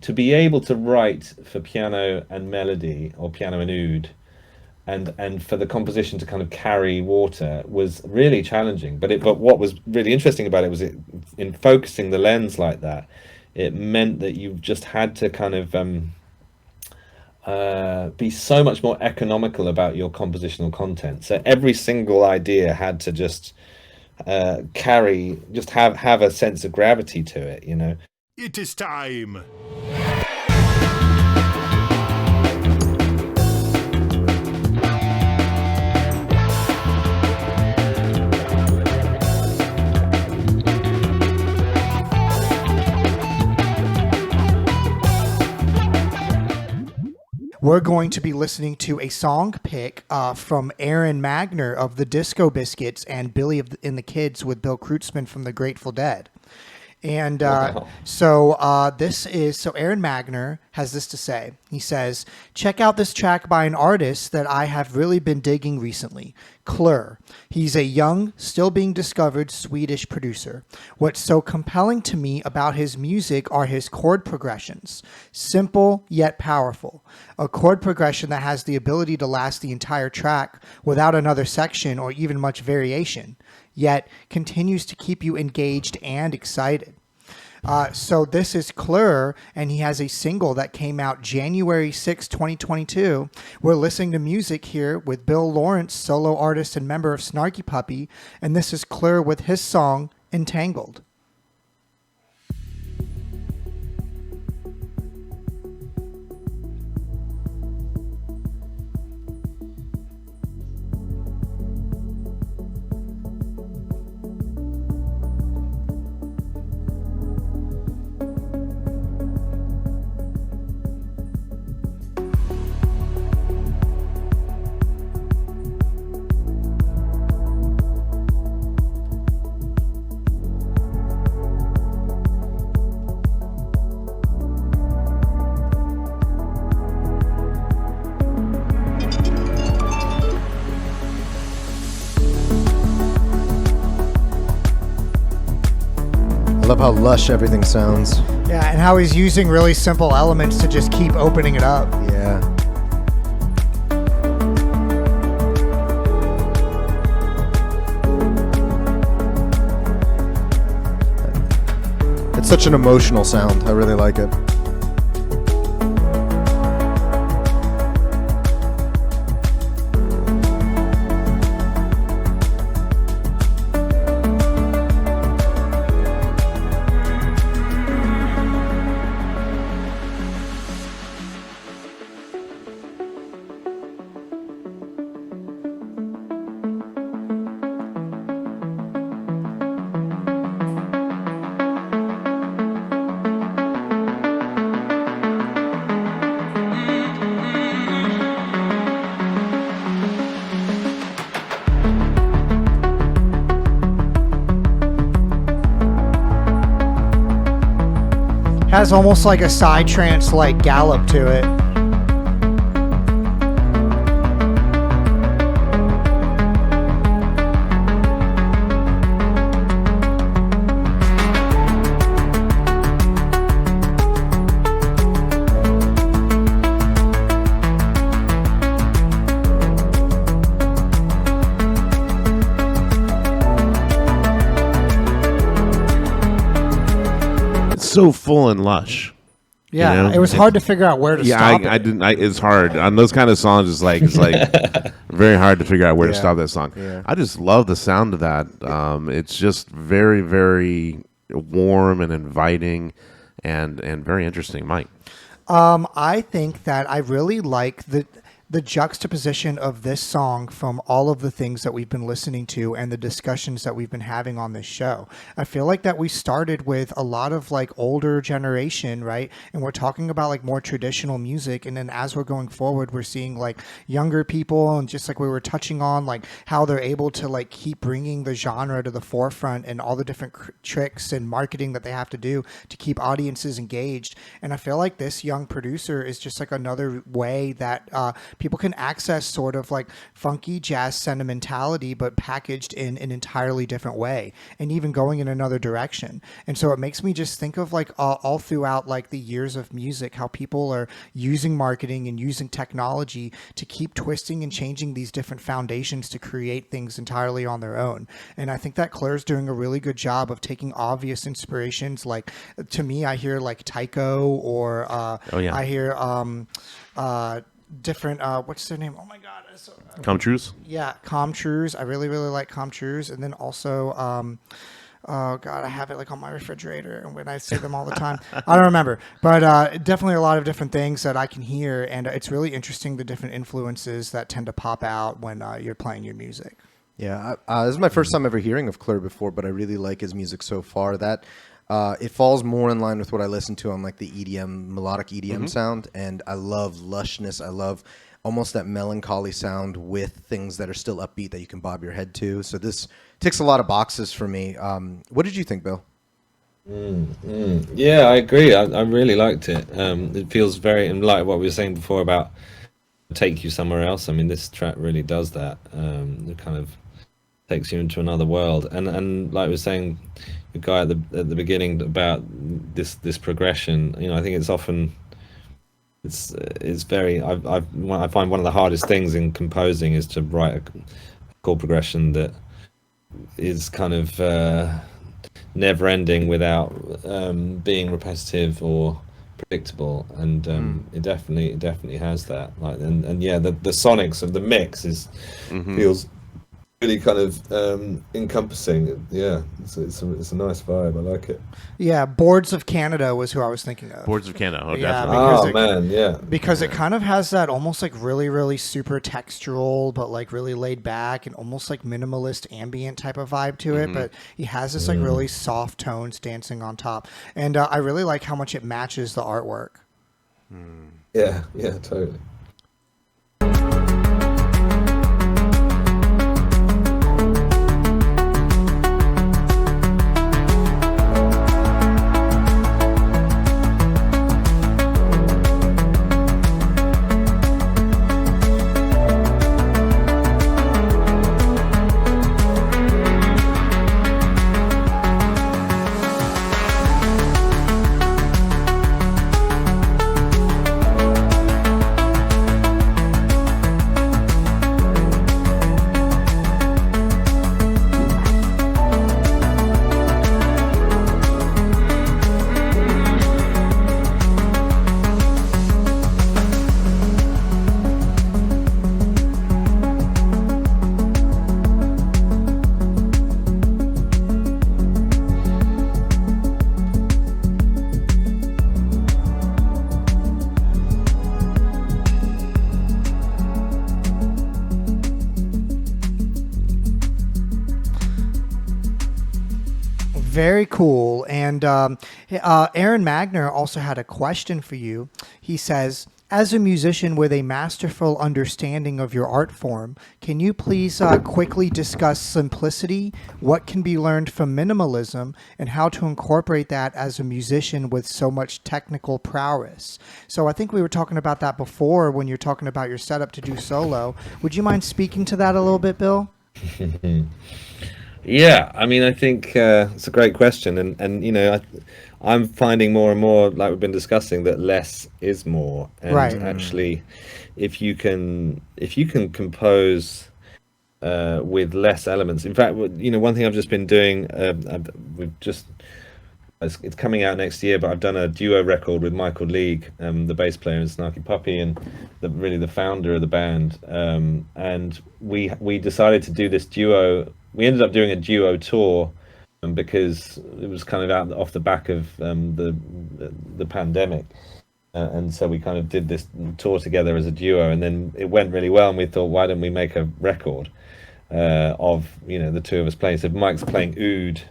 to be able to write for piano and melody, or piano and oud, and for the composition to kind of carry water was really challenging. But what was really interesting about it was in focusing the lens like that, it meant that you just had to kind of be so much more economical about your compositional content. So every single idea had to just just have a sense of gravity to it, you know. It is time. We're going to be listening to a song pick from Aaron Magner of the Disco Biscuits and and the Kids with Bill Kreutzmann from the Grateful Dead. And Wow. so Aaron Magner has this to say. He says, check out this track by an artist that I have really been digging recently, Klur. He's a young, still being discovered Swedish producer. What's so compelling to me about his music are his chord progressions. Simple yet powerful. A chord progression that has the ability to last the entire track without another section or even much variation, yet continues to keep you engaged and excited. So this is Klur, and he has a single that came out January 6, 2022. We're listening to music here with Bill Laurance, solo artist and member of Snarky Puppy, and this is Klur with his song, Entangled. I love how lush everything sounds. Yeah, and how he's using really simple elements to just keep opening it up. Yeah. It's such an emotional sound. I really like it. Has almost like a psytrance like gallop to it. So full and lush. Yeah, You know? it was hard to figure out where to stop I it. didn't. It's hard on those kind of songs. It's like very hard to figure out where to Yeah. stop that song. Yeah. I just love the sound of that. It's just very, very warm and inviting, and very interesting, Mike. I think that I really like the juxtaposition of this song from all of the things that we've been listening to and the discussions that we've been having on this show. I feel like that we started with a lot of like older generation, right? And we're talking about like more traditional music. And then as we're going forward, we're seeing like younger people, and just like we were touching on, like how they're able to like keep bringing the genre to the forefront and all the different tricks and marketing that they have to do to keep audiences engaged. And I feel like this young producer is just like another way that people can access sort of like funky jazz sentimentality, but packaged in an entirely different way and even going in another direction. And so it makes me just think of like all throughout like the years of music, how people are using marketing and using technology to keep twisting and changing these different foundations to create things entirely on their own. And I think that Klur's doing a really good job of taking obvious inspirations. Like to me, I hear like Tycho or I hear different what's their name? Oh my god. Comtrues? Yeah, Comtrues. I really like Comtrues. And then also oh god, I have it like on my refrigerator, and when I say them all the time, I don't remember. But definitely a lot of different things that I can hear, and it's really interesting the different influences that tend to pop out when you're playing your music. Yeah, this is my first time ever hearing of Klur before, but I really like his music so far. That it falls more in line with what I listen to on like the EDM, melodic EDM sound, and I love lushness. I love almost that melancholy sound with things that are still upbeat that you can bob your head to. So this ticks a lot of boxes for me. What did you think, Bill? Yeah, I agree. I really liked it. It feels very, and like what we were saying before about take you somewhere else. I mean, this track really does that. It kind of takes you into another world. And like we were saying, the guy at the beginning about this progression. You know, I think it's often it's very. I find one of the hardest things in composing is to write a chord progression that is kind of never ending without being repetitive or predictable, and it definitely has that. Like, and yeah, the sonics of the mix feels really kind of encompassing. Yeah, it's a nice vibe. I like it. Yeah, Boards of Canada was who I was thinking of. Boards of Canada. Oh, Yeah, definitely. because it kind of has that almost like really super textural, but like really laid back and almost like minimalist ambient type of vibe to it. But he has this like really soft tones dancing on top, and I really like how much it matches the artwork. Yeah, totally. Very cool. And Aaron Magner also had a question for you. He says, as a musician with a masterful understanding of your art form, can you please quickly discuss simplicity, what can be learned from minimalism, and how to incorporate that as a musician with so much technical prowess? So I think we were talking about that before when you're talking about your setup to do solo. Would you mind speaking to that a little bit, Bill? Yeah, I mean, I think it's a great question, and you know, I'm finding more and more, like we've been discussing, that less is more. And Right. actually, if you can compose with less elements. In fact, you know, one thing I've just been doing, it's coming out next year, but I've done a duo record with Michael League, the bass player in Snarky Puppy, and really the founder of the band. And we decided to do this duo. We ended up doing a duo tour because it was kind of out off the back of the pandemic, and so we kind of did this tour together as a duo, and then it went really well, and we thought, why don't we make a record of, you know, the two of us playing? So Mike's playing oud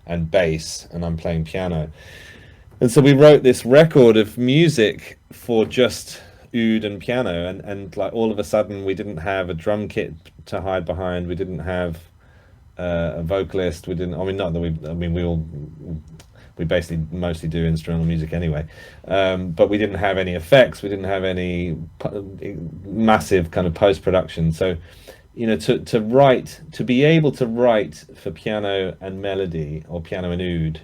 and bass, and I'm playing piano, and so we wrote this record of music for just oud and piano, and like all of a sudden we didn't have a drum kit to hide behind, we didn't have a vocalist, we didn't, I mean, not that we all we basically mostly do instrumental music anyway. But we didn't have any effects, we didn't have any massive kind of post-production. So, you know, to be able to write for piano and melody, or piano and oud,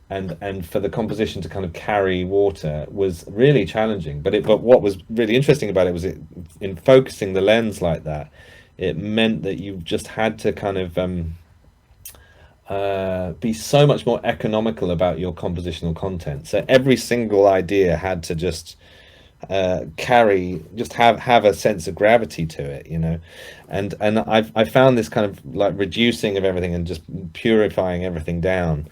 and for the composition to kind of carry water was really challenging. But what was really interesting about it was in focusing the lens like that, it meant that you just had to kind of be so much more economical about your compositional content. So every single idea had to just have a sense of gravity to it, you know. And I found this kind of like reducing of everything and just purifying everything down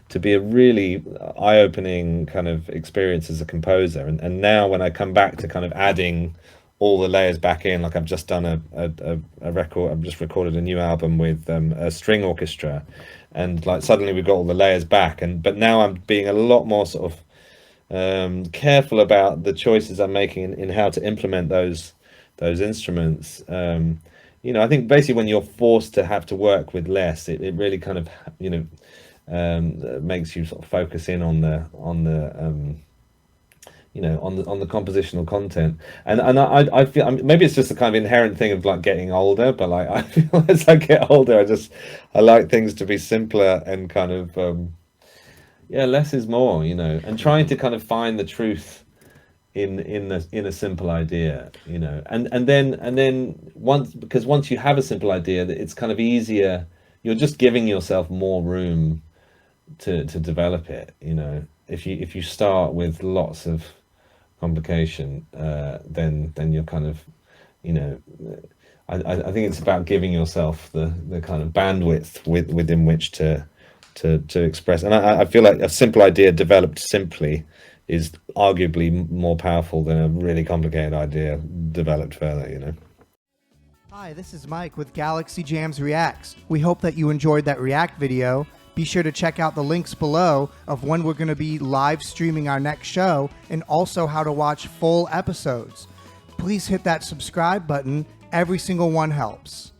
to be a really eye-opening kind of experience as a composer. And now when I come back to kind of adding all the layers back in, like I've just done a record, I've just recorded a new album with a string orchestra, and like suddenly we've got all the layers back, but now I'm being a lot more sort of careful about the choices I'm making in how to implement those instruments. You know, I think basically when you're forced to have to work with less, it really kind of, you know, makes you sort of focus in on the you know, on the compositional content. And I feel, I mean, maybe it's just a kind of inherent thing of like getting older, but like I feel as I get older, I like things to be simpler and kind of yeah, less is more, you know, and trying to kind of find the truth in a simple idea, you know, and then once you have a simple idea, that it's kind of easier, you're just giving yourself more room to develop it, you know. If you start with lots of complication, then you're kind of, you know, I think it's about giving yourself the kind of bandwidth within which to express. And I feel like a simple idea developed simply is arguably more powerful than a really complicated idea developed further, you know. Hi, this is Mike with Galaxy Jams Reacts. We hope that you enjoyed that React video. Be sure to check out the links below of when we're going to be live streaming our next show, and also how to watch full episodes. Please hit that subscribe button. Every single one helps.